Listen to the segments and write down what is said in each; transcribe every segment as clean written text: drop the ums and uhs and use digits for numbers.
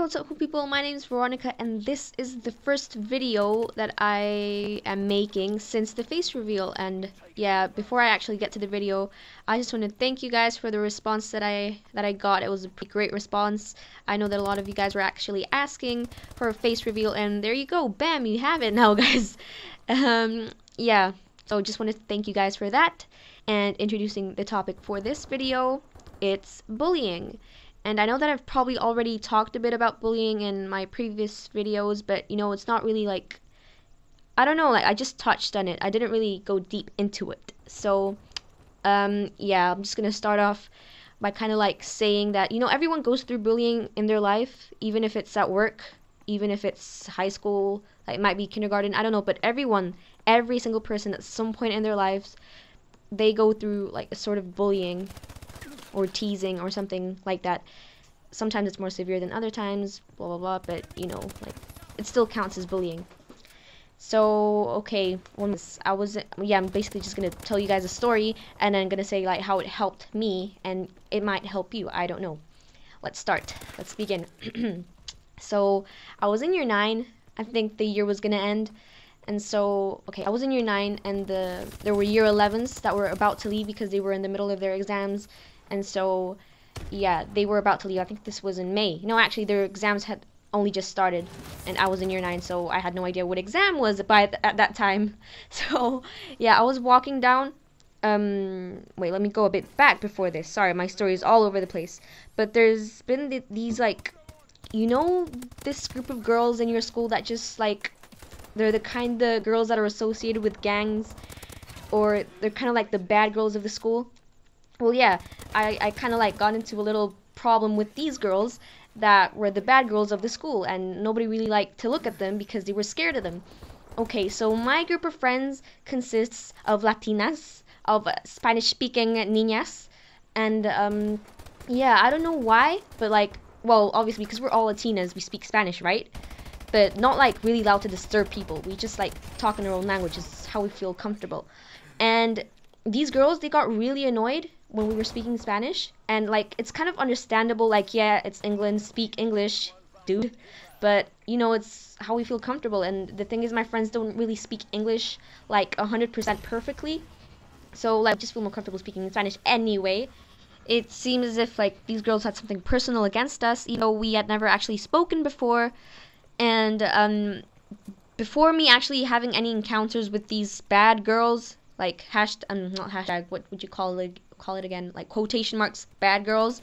what's up, cool people? My name is Veronica, and this is the first video that I am making since the face reveal. And yeah, before I actually get to the video, I just want to thank you guys for the response that I got. It was a pretty great response. I know that a lot of you guys were actually asking for a face reveal, and there you go, bam, you have it now, guys. Yeah, so just want to thank you guys for that. And introducing the topic for this video, it's bullying. And I know that I've probably already talked a bit about bullying in my previous videos, but you know, it's not really like, I don't know, like I just touched on it. I didn't really go deep into it. So, yeah, I'm just gonna start off by kind of like saying that, you know, everyone goes through bullying in their life, even if it's at work, even if it's high school, like it might be kindergarten, I don't know, but every single person at some point in their lives, they go through like a sort of bullying or teasing or something like that. Sometimes it's more severe than other times, blah blah blah, but you know, like it still counts as bullying. So okay, I'm basically just gonna tell you guys a story and then gonna say like how it helped me, and it might help you, I don't know. Let's begin. So I was in year 9, I think the year was gonna end. And so, okay, I was in year 9, and there were year 11s that were about to leave because they were in the middle of their exams. And so, yeah, they were about to leave. I think this was in May. No, actually, their exams had only just started, and I was in year 9, so I had no idea what exam was at that time. So, yeah, I was walking down. Wait, let me go a bit back before this. Sorry, my story is all over the place. But there's been these, like, you know, this group of girls in your school that just, like, they're the kind of girls that are associated with gangs, or they're kind of like the bad girls of the school. Well, yeah, I kind of like got into a little problem with these girls that were the bad girls of the school, and nobody really liked to look at them because they were scared of them. Okay, so my group of friends consists of Latinas, of Spanish-speaking niñas, and yeah, I don't know why, but like, well, obviously because we're all Latinas, we speak Spanish, right? But not like really loud to disturb people. We just like talk in our own language. It's how we feel comfortable. And these girls, they got really annoyed when we were speaking Spanish, and like it's kind of understandable, like, yeah, it's England, speak English, dude, but you know, it's how we feel comfortable. And the thing is, my friends don't really speak English like 100% perfectly, so like I just feel more comfortable speaking Spanish anyway. It seems as if like these girls had something personal against us, even though we had never actually spoken before. And before me actually having any encounters with these bad girls, like not hashtag, what would you call it again, like quotation marks, bad girls,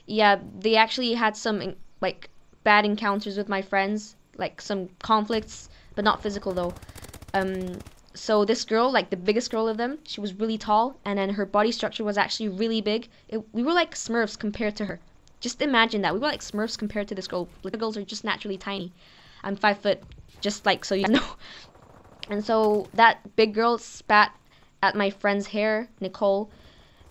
yeah, they actually had some like bad encounters with my friends, like some conflicts, but not physical though. So this girl, like the biggest girl of them, she was really tall, and then her body structure was actually really big. We were like Smurfs compared to her. Just imagine that. We were like Smurfs compared to this girl. Little girls are just naturally tiny. I'm 5 foot, just like so you know. And so that big girl spat at my friend's hair, Nicole,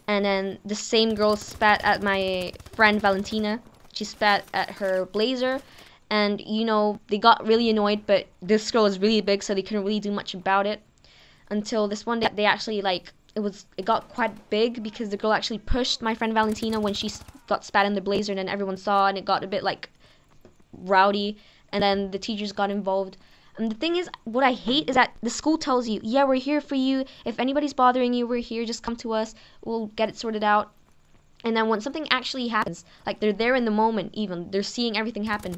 and then the same girl spat at my friend Valentina. She spat at her blazer, and you know, they got really annoyed, but this girl is really big, so they couldn't really do much about it. Until this one day, they actually like, it got quite big because the girl actually pushed my friend Valentina when she got spat in the blazer, and then everyone saw, and it got a bit like rowdy, and then the teachers got involved. And the thing is, what I hate is that the school tells you, yeah, we're here for you. If anybody's bothering you, we're here. Just come to us. We'll get it sorted out. And then when something actually happens, like they're there in the moment even, they're seeing everything happen.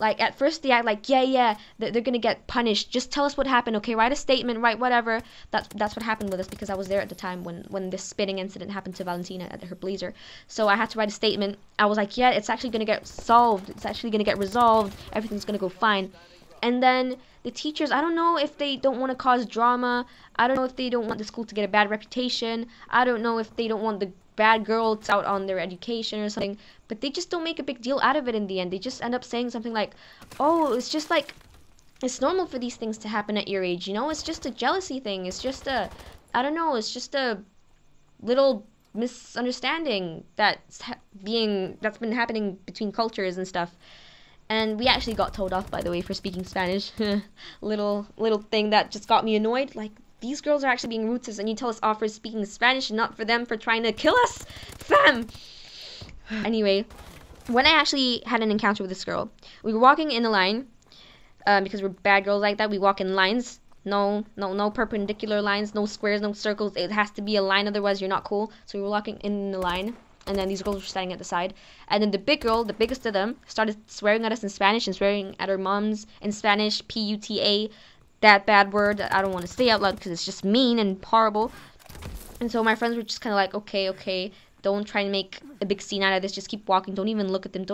Like at first they act like, yeah, they're going to get punished. Just tell us what happened, okay? Write a statement, write whatever. That's what happened with us because I was there at the time when this spitting incident happened to Valentina at her blazer. So I had to write a statement. I was like, yeah, it's actually going to get solved. It's actually going to get resolved. Everything's going to go fine. And then the teachers, I don't know if they don't want to cause drama. I don't know if they don't want the school to get a bad reputation. I don't know if they don't want the bad girls out on their education or something. But they just don't make a big deal out of it in the end. They just end up saying something like, oh, it's just like, it's normal for these things to happen at your age, you know? It's just a jealousy thing. It's just I don't know, it's just a little misunderstanding that's been happening between cultures and stuff. And we actually got told off, by the way, for speaking Spanish. little thing that just got me annoyed. Like, these girls are actually being rude to us, and you tell us off for speaking Spanish and not for them for trying to kill us? Fam! Anyway, when I actually had an encounter with this girl, we were walking in a line, because we're bad girls like that. We walk in lines. No perpendicular lines, no squares, no circles. It has to be a line, otherwise you're not cool. So we were walking in the line, and then these girls were standing at the side. And then the big girl, the biggest of them, started swearing at us in Spanish and swearing at her moms in Spanish, P-U-T-A, that bad word that I don't want to say out loud because it's just mean and horrible. And so my friends were just kind of like, okay, don't try and make a big scene out of this. Just keep walking. Don't even look at them.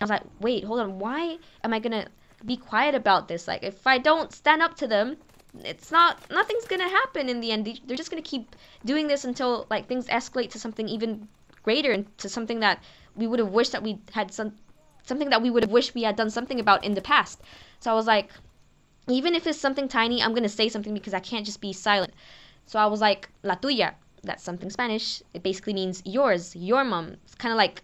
I was like, wait, hold on. Why am I going to be quiet about this? Like, if I don't stand up to them, nothing's going to happen in the end. They're just going to keep doing this until, like, things escalate to something even greater and to something that we would have wished that we had something that we would have wished we had done something about in the past. So I was like, even if it's something tiny, I'm going to say something because I can't just be silent. So I was like, la tuya. That's something Spanish. It basically means yours, your mom. It's kind of like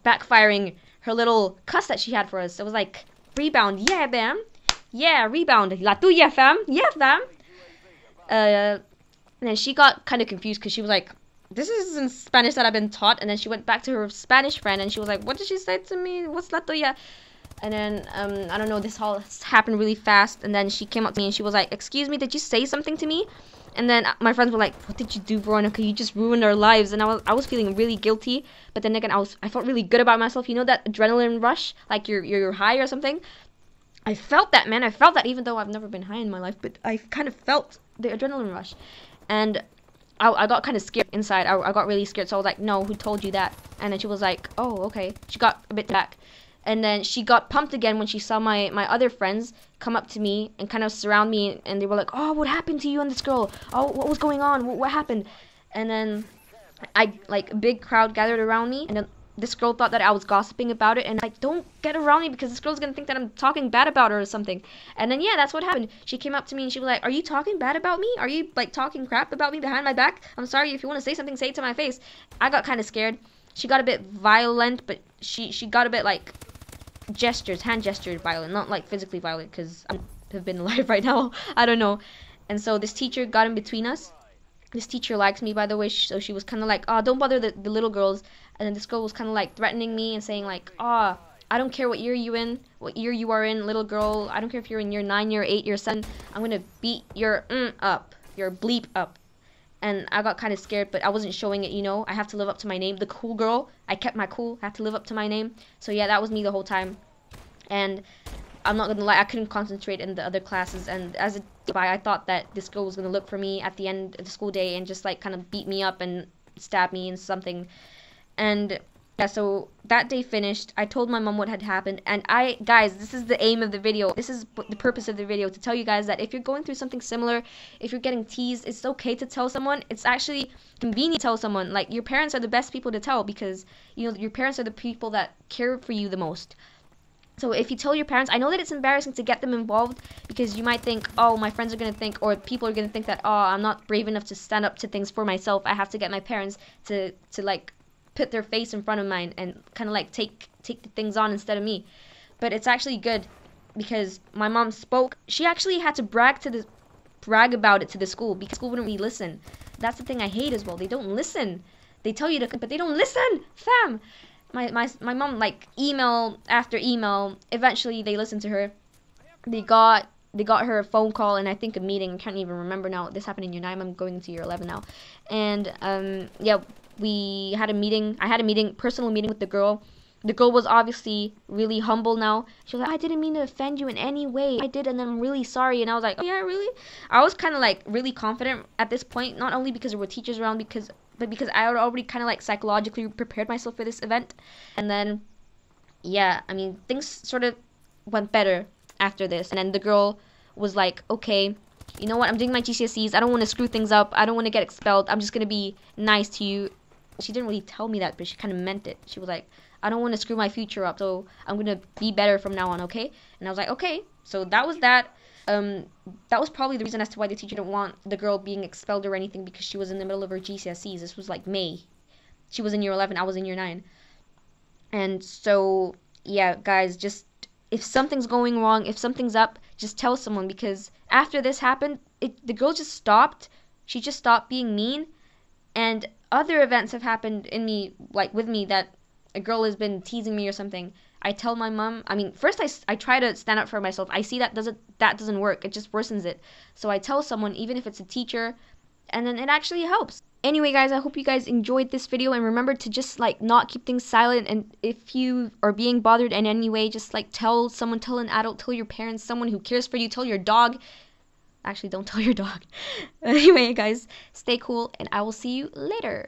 backfiring her little cuss that she had for us. It was like, rebound, yeah, bam. Yeah, rebound. La tuya, fam. Yeah, fam. And then she got kind of confused because she was like, this isn't Spanish that I've been taught. And then she went back to her Spanish friend and she was like, what did she say to me? What's la tuya? And then, I don't know, this all happened really fast. And then she came up to me and she was like, excuse me, did you say something to me? And then my friends were like, what did you do, Veronica? You just ruined our lives. And I was feeling really guilty. But then again, I felt really good about myself. You know that adrenaline rush? Like you're high or something? I felt that, man. I felt that even though I've never been high in my life. But I kind of felt the adrenaline rush. And I got kind of scared inside. I got really scared. So I was like, no, who told you that? And then she was like, oh, okay. She got a bit back. And then she got pumped again when she saw my other friends come up to me and kind of surround me. And they were like, oh, what happened to you and this girl? Oh, what was going on? What happened? And then a big crowd gathered around me. And then this girl thought that I was gossiping about it. And like, don't get around me because this girl's going to think that I'm talking bad about her or something. And then, yeah, that's what happened. She came up to me and she was like, are you talking bad about me? Are you like talking crap about me behind my back? I'm sorry. If you want to say something, say it to my face. I got kind of scared. She got a bit violent, but she got a bit like hand gestures violent, not like physically violent because I have been alive right now. I don't know. And so this teacher got in between us. This teacher likes me, by the way, so she was kind of like, oh, don't bother the little girls. And then this girl was kind of like threatening me and saying like, oh, I don't care what year you are in, little girl. I don't care if you're in year 9, year 8, year 7. I'm gonna beat your up, your bleep up. And I got kind of scared, but I wasn't showing it, you know. I have to live up to my name. The cool girl. I kept my cool. I have to live up to my name. So yeah, that was me the whole time. And I'm not gonna lie, I couldn't concentrate in the other classes. And as I thought that this girl was gonna look for me at the end of the school day and just like kind of beat me up and stab me and something. And yeah, so that day finished. I told my mom what had happened, and guys, this is the aim of the video. This is the purpose of the video, to tell you guys that if you're going through something similar, if you're getting teased, it's okay to tell someone. It's actually convenient to tell someone. Like, your parents are the best people to tell because, you know, your parents are the people that care for you the most. So if you tell your parents, I know that it's embarrassing to get them involved because you might think, oh, my friends are going to think, or people are going to think that, oh, I'm not brave enough to stand up to things for myself. I have to get my parents to like, put their face in front of mine and kind of like take the things on instead of me. But it's actually good because my mom spoke. She actually had to brag about it to the school because school wouldn't really listen. That's the thing I hate as well. They don't listen. They tell you to, but they don't listen. Fam. My mom, like, email after email, eventually they listened to her. They got her a phone call and I think a meeting. I can't even remember now. This happened in year 9. I'm going to year 11 now. And yeah, we had a meeting. I had a personal meeting with the girl. The girl was obviously really humble now. She was like, I didn't mean to offend you in any way. I did, and I'm really sorry. And I was like, oh, yeah, really? I was kind of like really confident at this point, not only because there were teachers around, but because I had already kind of like psychologically prepared myself for this event. And then, yeah, I mean, things sort of went better after this. And then the girl was like, okay, you know what? I'm doing my GCSEs. I don't want to screw things up. I don't want to get expelled. I'm just going to be nice to you. She didn't really tell me that, but she kind of meant it. She was like, I don't want to screw my future up, so I'm going to be better from now on, okay? And I was like, okay. So that was that. That was probably the reason as to why the teacher didn't want the girl being expelled or anything, because she was in the middle of her GCSEs. This was like May. She was in year 11. I was in year 9. And so, yeah, guys, just if something's going wrong, if something's up, just tell someone, because after this happened, the girl just stopped. She just stopped being mean. And other events have happened with me that a girl has been teasing me or something, I tell my mom. I mean, first I try to stand up for myself. I see that doesn't work. It just worsens it. So I tell someone, even if it's a teacher, and then it actually helps. Anyway, guys, I hope you guys enjoyed this video, and remember to just like not keep things silent. And if you are being bothered in any way, just like tell someone, tell an adult, tell your parents, someone who cares for you, tell your dog. Actually, don't tell your dog. Anyway, guys, stay cool, and I will see you later.